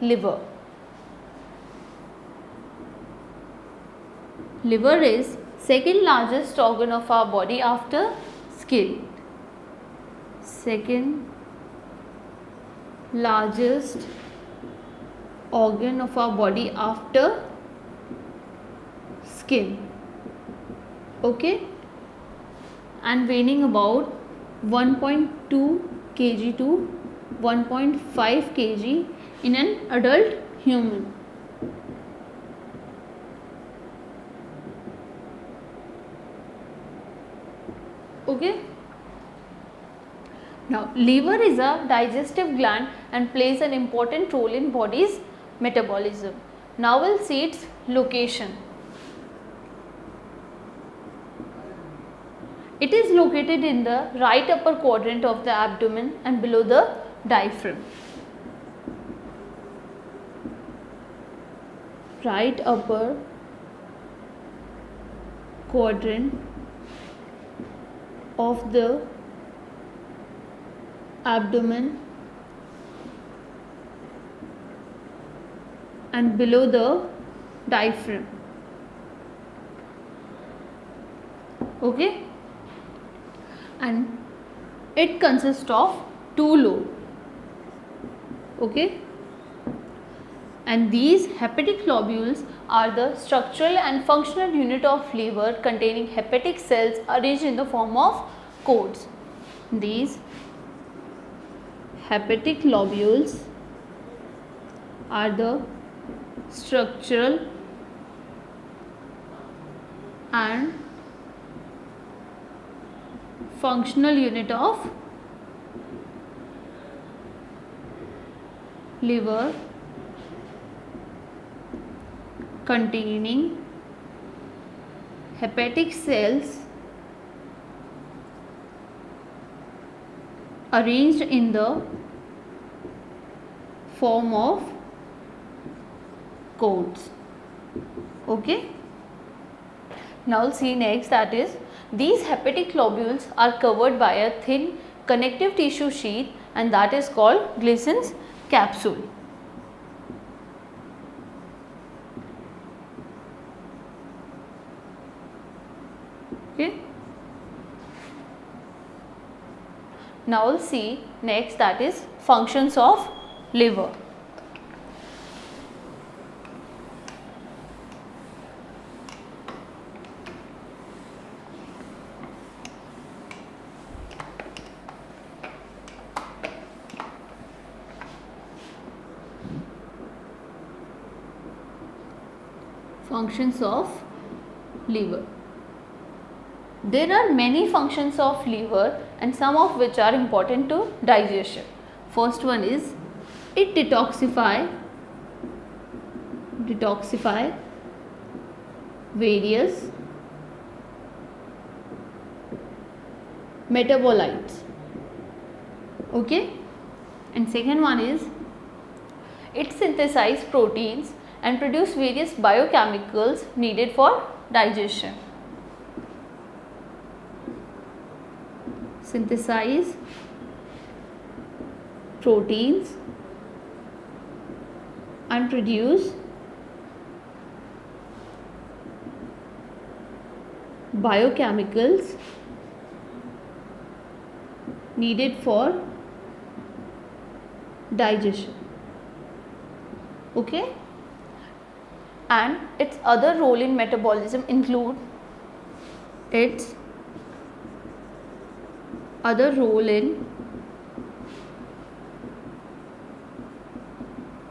liver. Liver is second largest organ of our body after skin. Second largest organ of our body after skin. Okay, and weighing about 1.2 kg to 1.5 kg in an adult human. Okay. Now, liver is a digestive gland and plays an important role in body's metabolism. Now, we'll see its location. It is located in the right upper quadrant of the abdomen and below the diaphragm. Right upper quadrant of the abdomen and below the diaphragm. Okay, and it consists of two lobes. Okay, and these hepatic lobules are the structural and functional unit of liver containing hepatic cells arranged in the form of cones. These hepatic lobules are the structural and functional unit of liver containing hepatic cells arranged in the form of cones. Okay. Now we'll see next, that is, these hepatic lobules are covered by a thin connective tissue sheath, and that is called Gleason's capsule. Okay. Now we'll see next, that is, functions of liver. Functions of liver. There are many functions of liver and some of which are important to digestion. First one is it detoxify various metabolites. Okay, and second one is it synthesize proteins and produce various biochemicals needed for digestion. Synthesize proteins and produce biochemicals needed for digestion. Okay, and its other role in metabolism include its other role in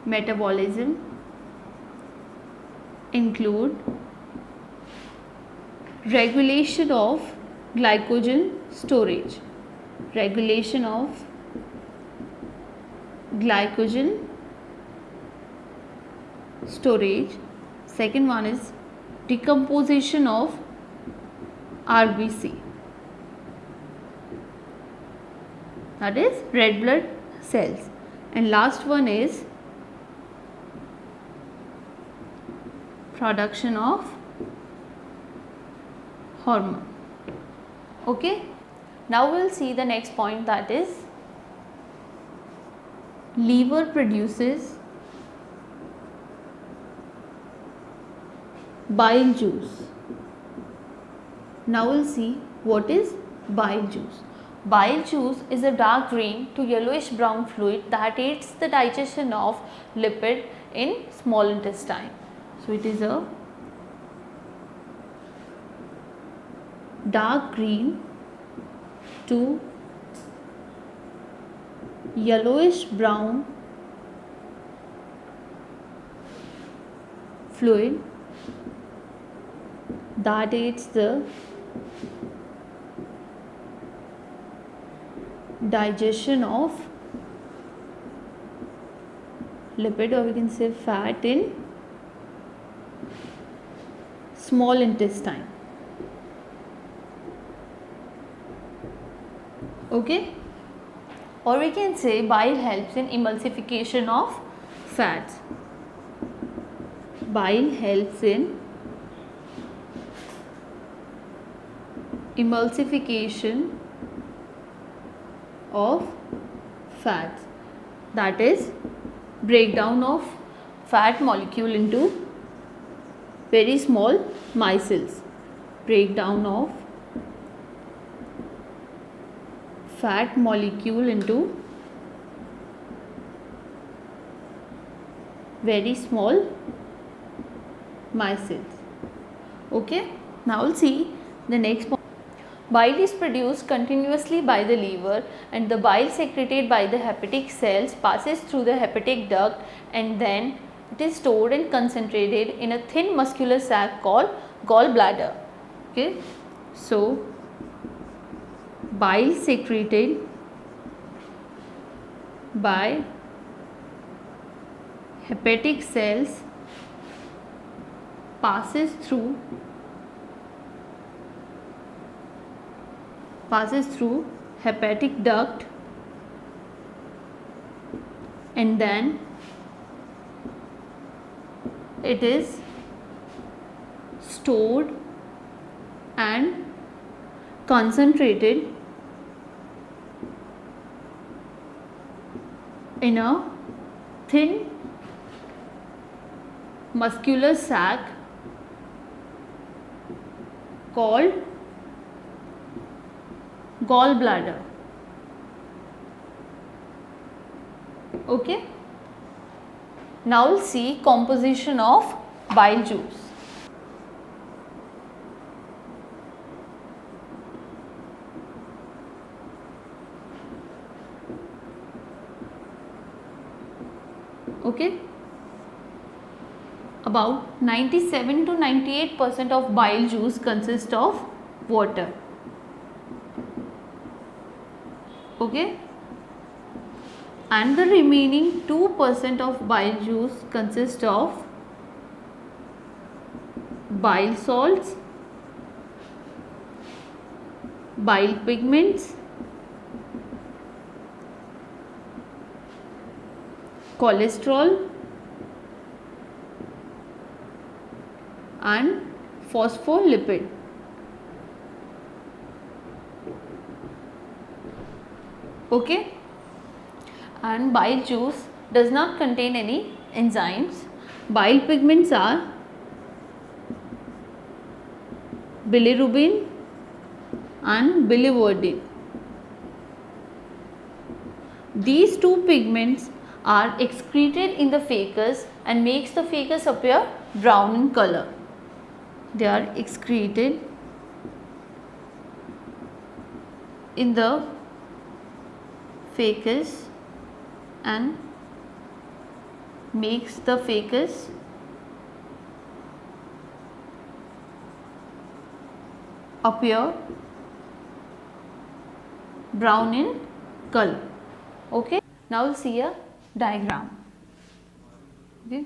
metabolism include regulation of glycogen storage, regulation of glycogen storage. Second one is decomposition of RBC, that is red blood cells, and last one is production of hormone. Okay, now we will see the next point, that is liver produces bile juice. Now we'll see what is bile juice. Bile juice is a dark green to yellowish brown fluid that aids the digestion of lipid in small intestine. So it is a dark green to yellowish brown fluid that aids the digestion of lipid, or we can say fat, in small intestine. Okay, or we can say bile helps in emulsification of fats. Bile helps in emulsification of fats, that is breakdown of fat molecule into very small micelles. Breakdown of fat molecule into very small micelles. Okay, now we'll see the next point. Bile is produced continuously by the liver, and the bile secreted by the hepatic cells passes through the hepatic duct, and then it is stored and concentrated in a thin muscular sac called gallbladder. Okay, so bile secreted by hepatic cells passes through hepatic duct, and then it is stored and concentrated in a thin muscular sac called gallbladder. Okay, now we'll see composition of bile juice. Okay, about 97 to 98% of bile juice consists of water. Okay, and the remaining 2% of bile juice consists of bile salts, bile pigments, cholesterol, and phospholipid. Okay, and bile juice does not contain any enzymes. Bile pigments are bilirubin and biliverdin. These two pigments are excreted in the fecus and makes the fecus appear brown in color. They are excreted in the fecus and makes the fecus appear brown in color. Okay, now we'll see a diagram. Okay.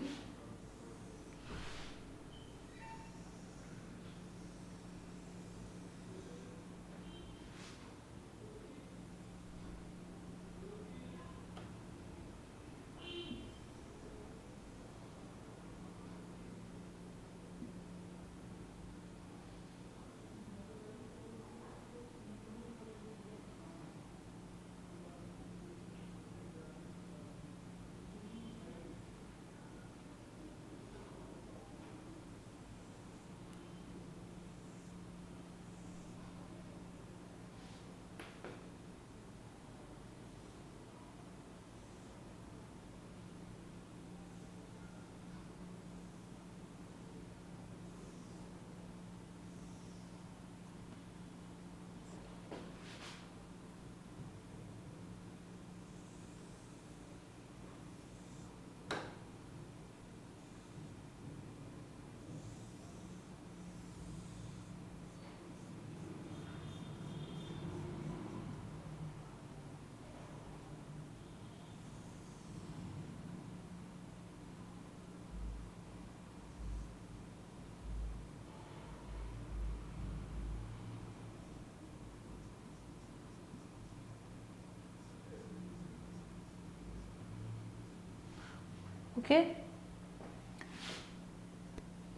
Okay,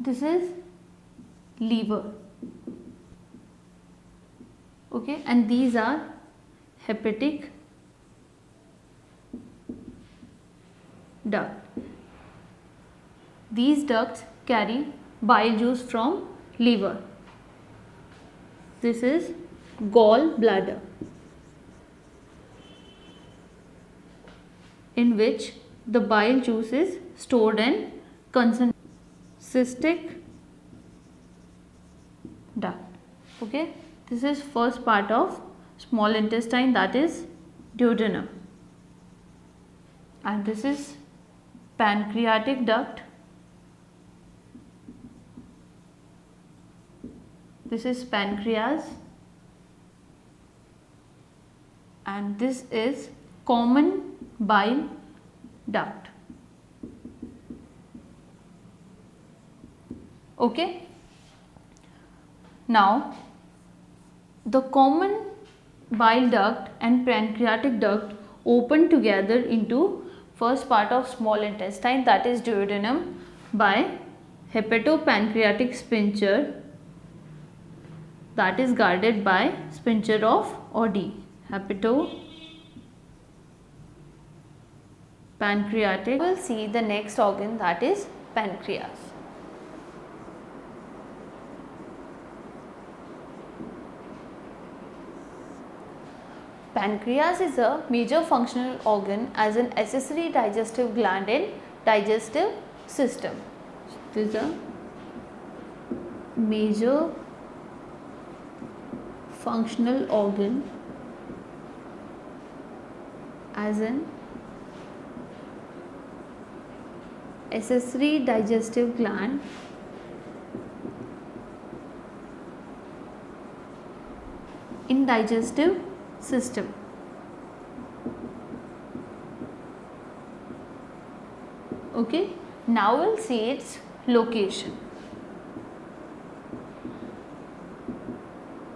this is liver. Okay, and these are hepatic duct. These ducts carry bile juice from liver. This is gallbladder, in which the bile juice is stored and concentrated. Cystic duct. Okay, this is first part of small intestine, that is duodenum, and this is pancreatic duct. This is pancreas, and this is common bile duct. Okay. Now, the common bile duct and pancreatic duct open together into first part of small intestine, that is duodenum, by hepatopancreatic sphincter, that is guarded by sphincter of Oddi. Hepatopancreatic. We will see the next organ, that is pancreas. Pancreas is a major functional organ as an accessory digestive gland in digestive system. This is a major functional organ as an accessory digestive gland in digestive system. Okay, now we'll see its location.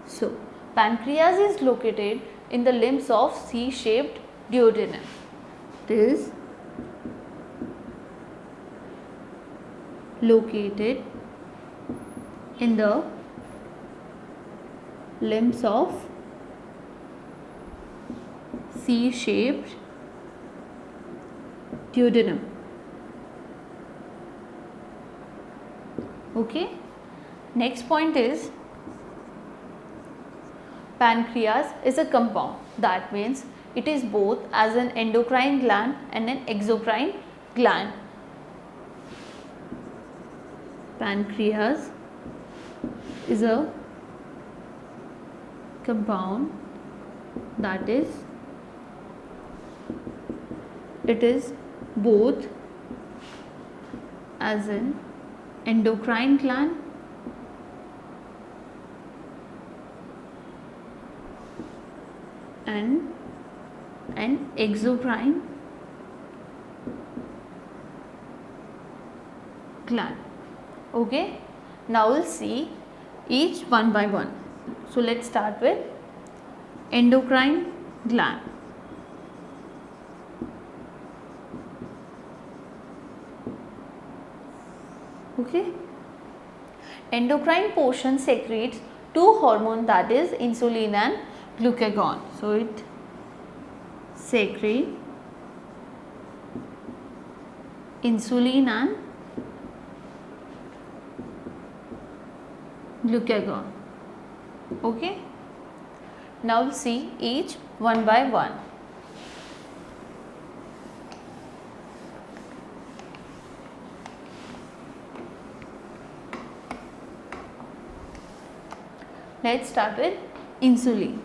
So, pancreas is located in the limbs of C-shaped duodenum. It is located in the limbs of C-shaped duodenum. Okay. Next point is pancreas is a compound. That means it is both as an endocrine gland and an exocrine gland. Pancreas is a compound, that is it is both as an endocrine gland and an exocrine gland. Okay, now we'll see each one by one. So let's start with endocrine gland. Okay, endocrine portion secretes two hormones, that is insulin and glucagon. So it secretes insulin and glucagon. Okay, now we'll see each one by one. Let's start with insulin.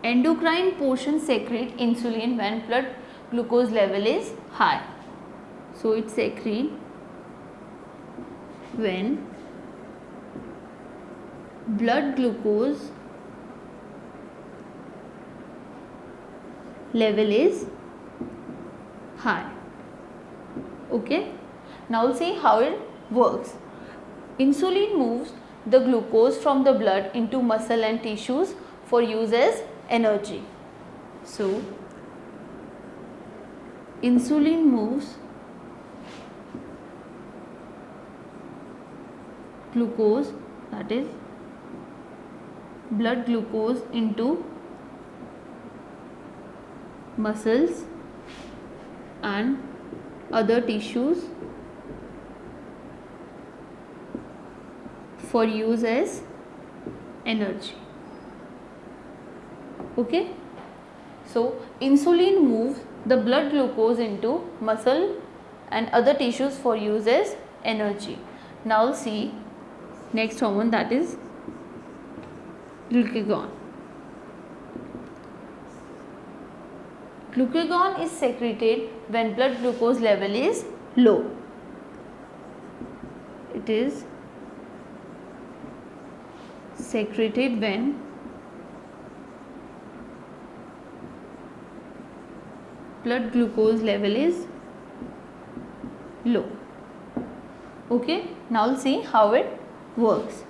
Endocrine portion secrete insulin when blood glucose level is high. So it secrete when blood glucose level is high. Okay, now we'll see how it works. Insulin moves the glucose from the blood into muscle and tissues for use as energy. So insulin moves glucose, that is blood glucose, into muscles and other tissues for use as energy. Okay, so insulin moves the blood glucose into muscle and other tissues for use as energy. Now see next hormone, that is glucagon. Glucagon is secreted when blood glucose level is low. It is secreted when blood glucose level is low. Okay, now we'll see how it works.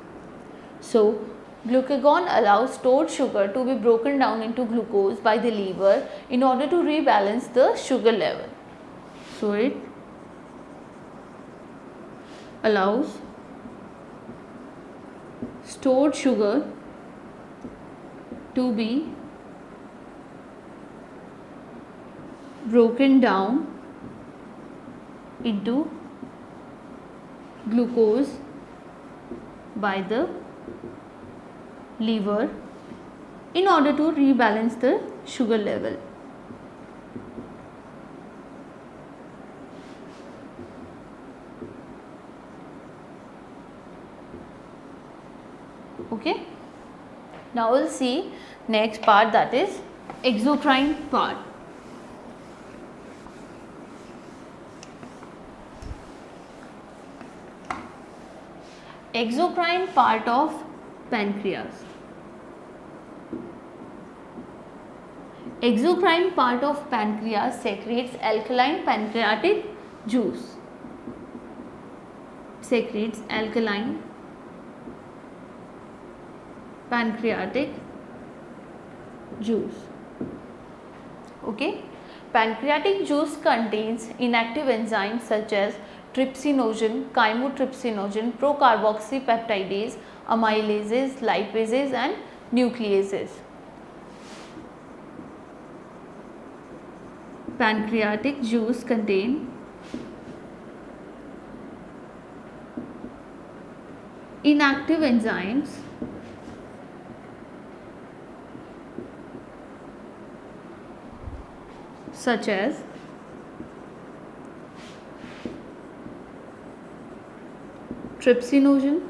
So glucagon allows stored sugar to be broken down into glucose by the liver in order to rebalance the sugar level. So it allows stored sugar to be broken down into glucose by the liver in order to rebalance the sugar level. Okay, now we'll see next part, that is exocrine part. Exocrine part of pancreas. Exocrine part of pancreas secretes alkaline pancreatic juice. Secretes alkaline pancreatic juice. Okay, pancreatic juice contains inactive enzymes such as trypsinogen, chymotrypsinogen, procarboxypeptidase, amylases, lipases and nucleases. Pancreatic juice contain inactive enzymes such as trypsinogen,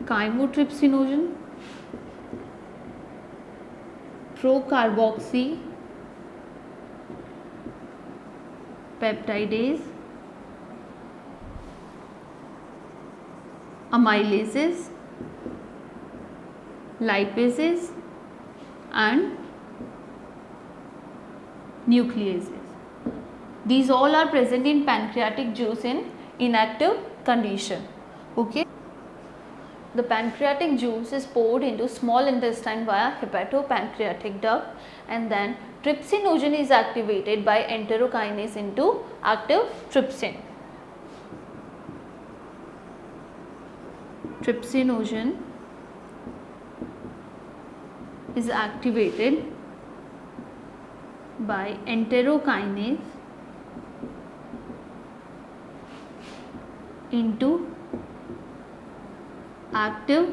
chymotrypsinogen, procarboxypeptidase, amylases, lipases and nucleases. These all are present in pancreatic juice in inactive condition. Okay. The pancreatic juice is poured into small intestine via hepatopancreatic duct, and then trypsinogen is activated by enterokinase into active trypsin. Trypsinogen is activated by enterokinase into active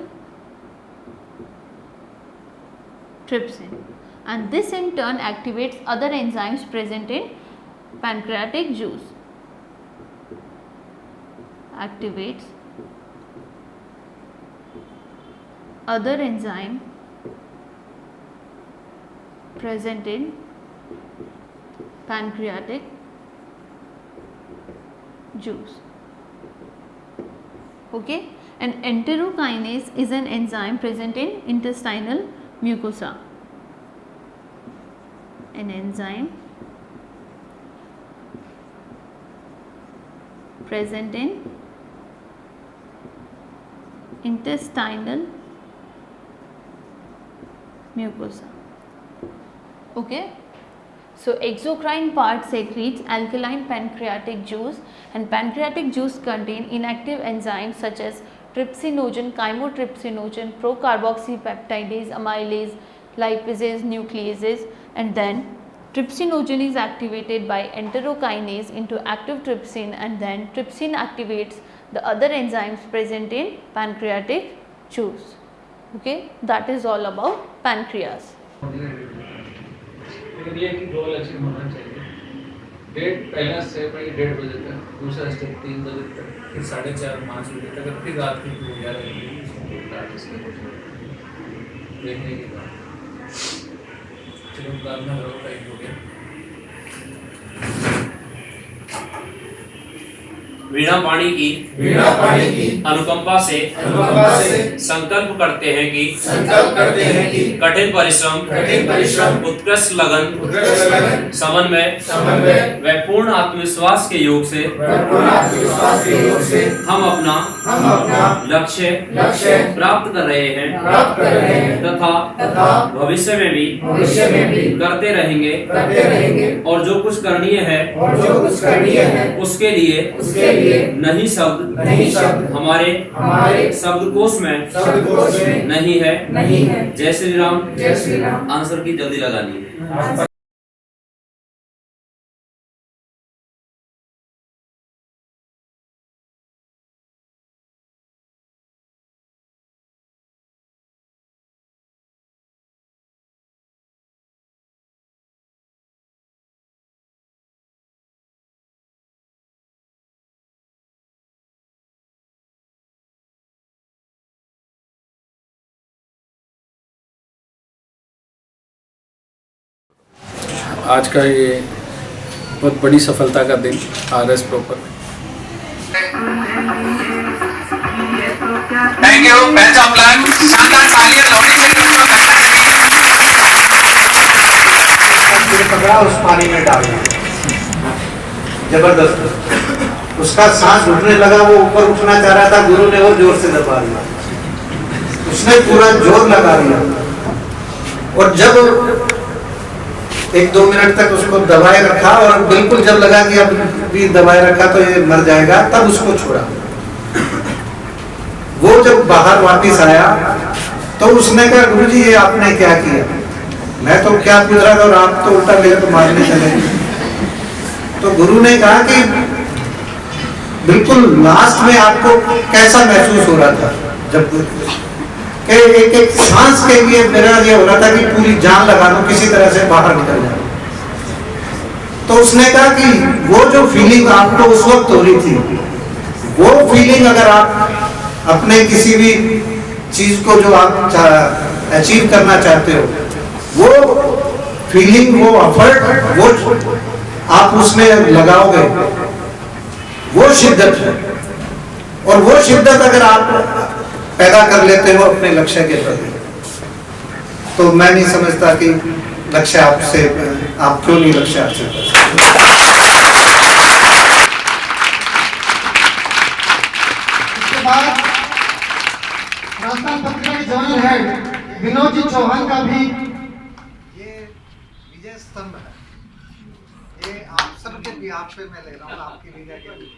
trypsin, and this in turn activates other enzymes present in pancreatic juice. Activates other enzyme present in pancreatic juice. Okay, and enterokinase is an enzyme present in intestinal mucosa. An enzyme present in intestinal mucosa. Okay. So exocrine part secretes alkaline pancreatic juice, and pancreatic juice contain inactive enzymes such as trypsinogen, chymotrypsinogen, procarboxypeptidase, amylase, lipases, nucleases, and then trypsinogen is activated by enterokinase into active trypsin, and then trypsin activates the other enzymes present in pancreatic juice. Okay, that is all about pancreas. लेकिन ये कि 2 लक्षण होना चाहिए। Date पहला step है 1:30 बजे तक, दूसरा स्टेप 3 बजे तक, फिर 4:30-5 बजे तक, फिर रात की 11 बजे देखने के बाद चलो बाद में लोग टाइम हो गया। वीणा पाणी की अनुकंपा से संकल्प करते हैं कि कठिन परिश्रम उत्कृष्ट लगन समन्वय व पूर्ण आत्मविश्वास के योग से हम अपना लक्ष्य प्राप्त कर रहे हैं तथा भविष्य में भी करते रहेंगे और जो कुछ करणीय है उसके लिए नहीं शब्द हमारे शब्दकोश में नहीं है। जय श्री राम। आंसर की जल्दी लगानी है। आज का ये बहुत बड़ी सफलता का दिन RS proper. Thank you. Best of luck. शानदार तालियां लोगों से पकड़ा, उस पानी में डाला जबरदस्त। उसका सांस उठने लगा, वो ऊपर उठना चाह रहा था, गुरु ने और जोर से दबा दिया। उसने पूरा जोर लगा दिया और जब 1-2 मिनट तक उसको दबाए रखा और बिल्कुल जब लगा कि अब भी दबाए रखा तो ये मर जाएगा, तब उसको छोड़ा। वो जब बाहर वापस आया तो उसने कहा गुरुजी ये आपने क्या किया? मैं तो क्या पूछ रहा था और आप तो उल्टा मेरे को मारने चले। तो गुरु ने कहा कि बिल्कुल लास्ट में आपको कैसा महसूस हो रहा था? जब एक सांस के लिए मेरा ये हो रहा था कि पूरी जान लगा दो, किसी तरह से बाहर निकल जाए। तो उसने कहा कि वो जो फीलिंग आपको उस वक्त हो रही थी, वो फीलिंग अगर आप अपने किसी भी चीज को जो आप अचीव करना चाहते हो, वो फीलिंग, वो एफर्ट, वो आप उसमें लगाओगे, वो शिद्दत है। और वो शिद्दत अगर आप पैदा कर लेते हो अपने लक्ष्य के प्रति, तो मैं नहीं समझता कि लक्ष्य आपसे, आप क्यों नहीं लक्ष्य हासिल कर सकते। इसके बाद राजस्थान पत्रिका के जनरल हेड विनोद जी चौहान का भी ये विजय स्तंभ है। ये आप सबके भी, आप पे मैं ले रहा हूँ, आपकी विजय के लिए।